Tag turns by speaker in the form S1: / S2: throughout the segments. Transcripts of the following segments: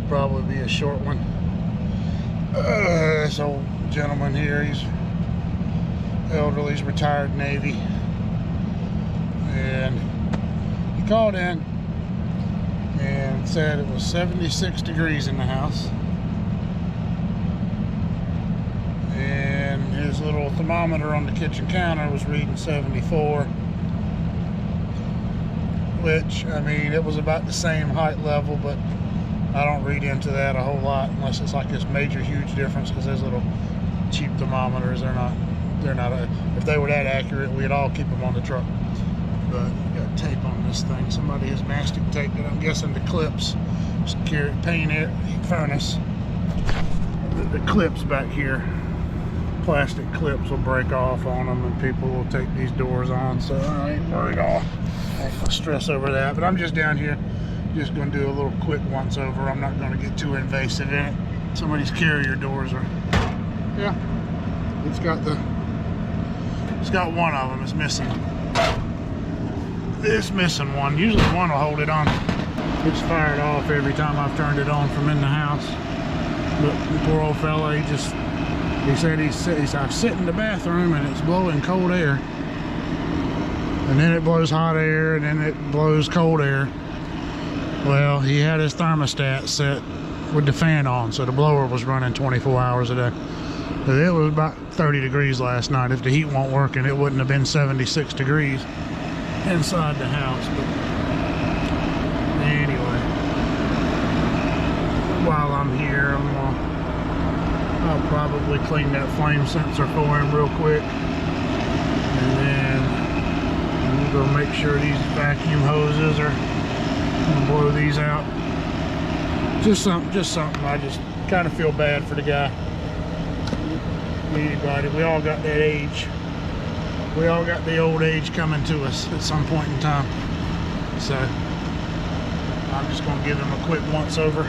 S1: probably be a short one. This old gentleman here, he's elderly, he's retired Navy, and he called in and said it was 76 degrees in the house, and his little thermometer on the kitchen counter was reading 74, which, I mean, it was about the same height level, but I don't read into that a whole lot unless it's like this major huge difference, because those little cheap thermometers, they're not if they were that accurate, we'd all keep them on the truck. But you got tape on this thing. Somebody has mastic taped it, I'm guessing, the clips, secure paint air furnace, the clips back here, plastic clips will break off on them and people will take these doors on, so I ain't worried all. I ain't gonna stress over that, but I'm just down here just going to do a little quick once over. I'm not going to get too invasive in it. Somebody's carrier doors are, yeah, it's got one of them. It's missing. It's missing one. Usually one will hold it on. It's fired off every time I've turned it on from in the house. But the poor old fella, he said I sit in the bathroom and it's blowing cold air, and then it blows hot air, and then it blows cold air. Well, he had his thermostat set with the fan on, so the blower was running 24 hours a day. But it was about 30 degrees last night. If the heat won't work, and it wouldn't have been 76 degrees inside the house. But anyway, while I'm here, I'll probably clean that flame sensor for him real quick, and then I'm gonna make sure these vacuum hoses are. Blow these out. Just something. I just kind of feel bad for the guy. Anybody, we all got that age. We all got the old age coming to us at some point in time. So I'm just gonna give him a quick once over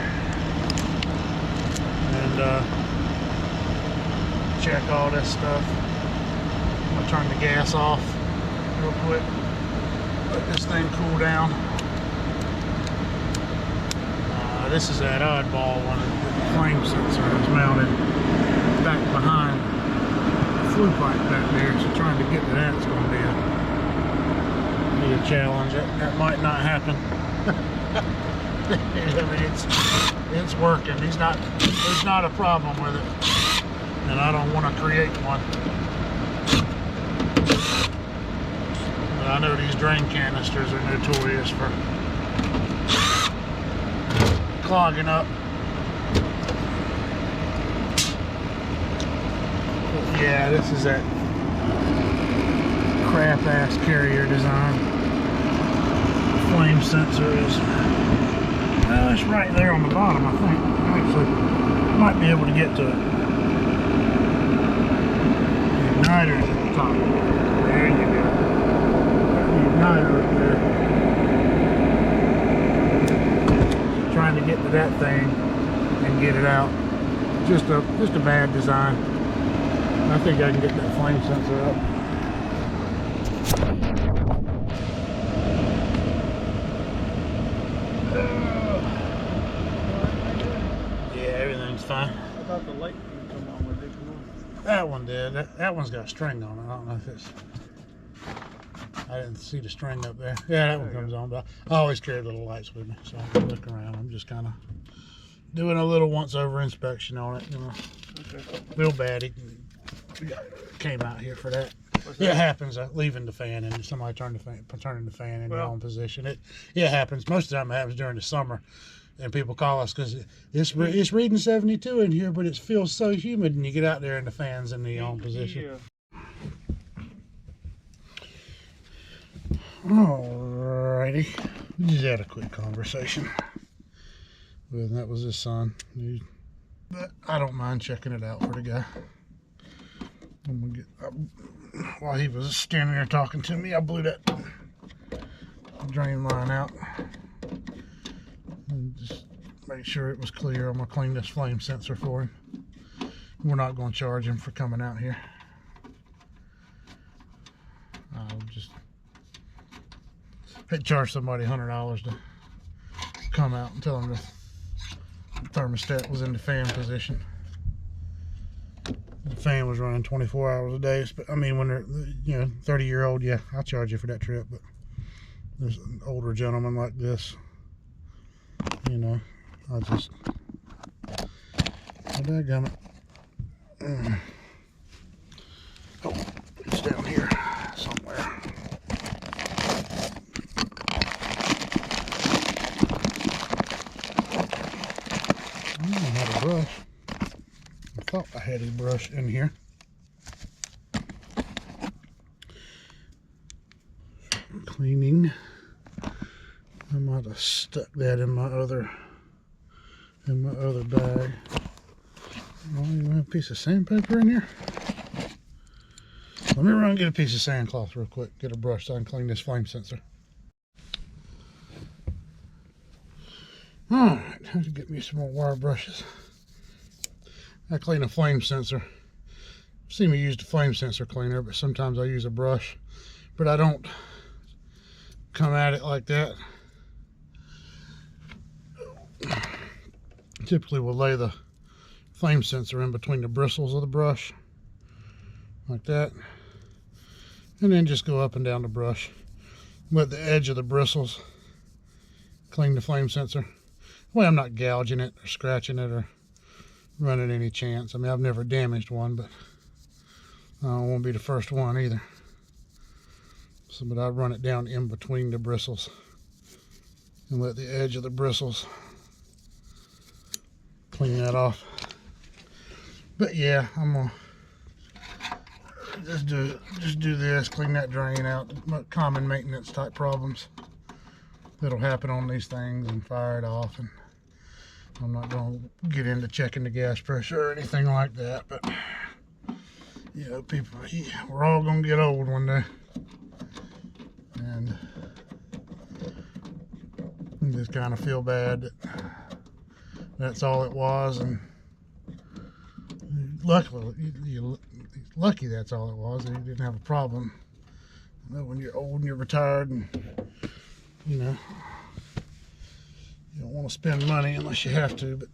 S1: and check all this stuff. I'm gonna turn the gas off real quick. Let this thing cool down. This is that oddball one. The flame sensor is mounted back behind the flue pipe back there, so trying to get to that is going to be a challenge. That might not happen. I mean, it's working. There's not a problem with it, and I don't want to create one. But I know these drain canisters are notorious for clogging up. But yeah, this is that crap ass carrier design. The flame sensor is, well, it's right there on the bottom, I think. Actually, might be able to get to it. The igniter's at the top. There you go. The igniter up there. Trying to get to that thing and get it out. Just a bad design. I think I can get that flame sensor up. Yeah, everything's fine.
S2: I thought the light would come on when they come on.
S1: That one did. That one's got a string on it. I don't know if it's. I didn't see the string up there. Yeah, that one comes on, but I always carry little lights with me, so I can look around. I'm just kind of doing a little once-over inspection on it, you know.
S2: Okay.
S1: Real bad. He came out here for that. It happens, leaving the fan and somebody turning the fan in the wrong position. It happens. Most of the time it happens during the summer, and people call us because it's reading 72 in here, but it feels so humid, and you get out there and the fan's in the wrong position.
S2: Yeah.
S1: Alrighty, we just had a quick conversation. Well, that was his son. But I don't mind checking it out for the guy. I'm gonna get, while he was standing there talking to me, I blew that drain line out. And just make sure it was clear. I'm gonna clean this flame sensor for him. We're not gonna charge him for coming out here. I'll just charge somebody $100 to come out and tell them to thermostat was in the fan position. The fan was running 24 hours a day. But I mean, when they're, 30-year-old, yeah, I'll charge you for that trip. But there's an older gentleman like this, I just, oh, dadgummit. Oh, it's down here somewhere. I don't have a brush. I thought I had a brush in here. Cleaning. I might have stuck that in my other bag. Oh, you have a piece of sandpaper in here? Let me run and get a piece of sandcloth real quick. Get a brush so I can clean this flame sensor. Alright, have to get me some more wire brushes. I clean a flame sensor. See me use the flame sensor cleaner, but sometimes I use a brush. But I don't come at it like that. Typically we'll lay the flame sensor in between the bristles of the brush, like that, and then just go up and down the brush. Let the edge of the bristles clean the flame sensor. Well, I'm not gouging it or scratching it or running any chance. I mean, I've never damaged one, but I won't be the first one either. So, but I run it down in between the bristles and let the edge of the bristles clean that off. But yeah, I'm gonna just do this, clean that drain out. Common maintenance type problems that'll happen on these things, and fire it off. And I'm not gonna get into checking the gas pressure or anything like that. But people, we're all gonna get old one day, and I just kind of feel bad that that's all it was. And luckily, you're lucky that's all it was, and you didn't have a problem. I know when you're old and you're retired, and you don't want to spend money unless you have to. But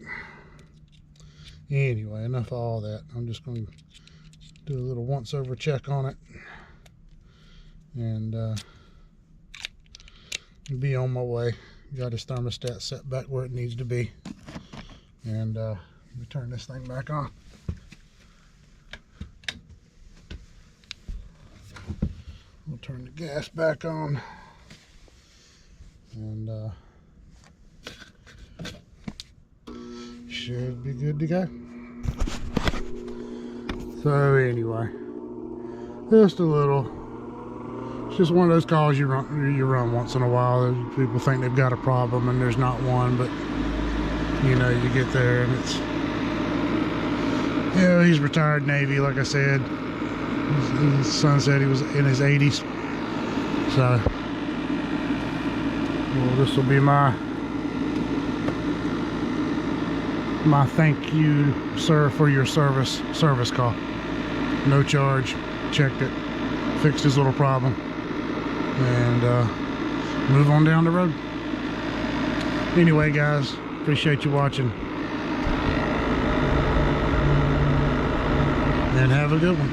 S1: anyway, enough of all that. I'm just going to do a little once over check on it, and be on my way. Got his thermostat set back where it needs to be, and let me turn this thing back on. We'll turn the gas back on, and should be good to go. So anyway, just a little, it's just one of those calls you run once in a while. People think they've got a problem and there's not one, but you get there and it's, he's retired Navy, like I said. His son said he was in his 80s. So, well, this will be my thank you, sir, for your service call. No charge. Checked it, fixed his little problem, and move on down the road. Anyway, guys, appreciate you watching, and have a good one.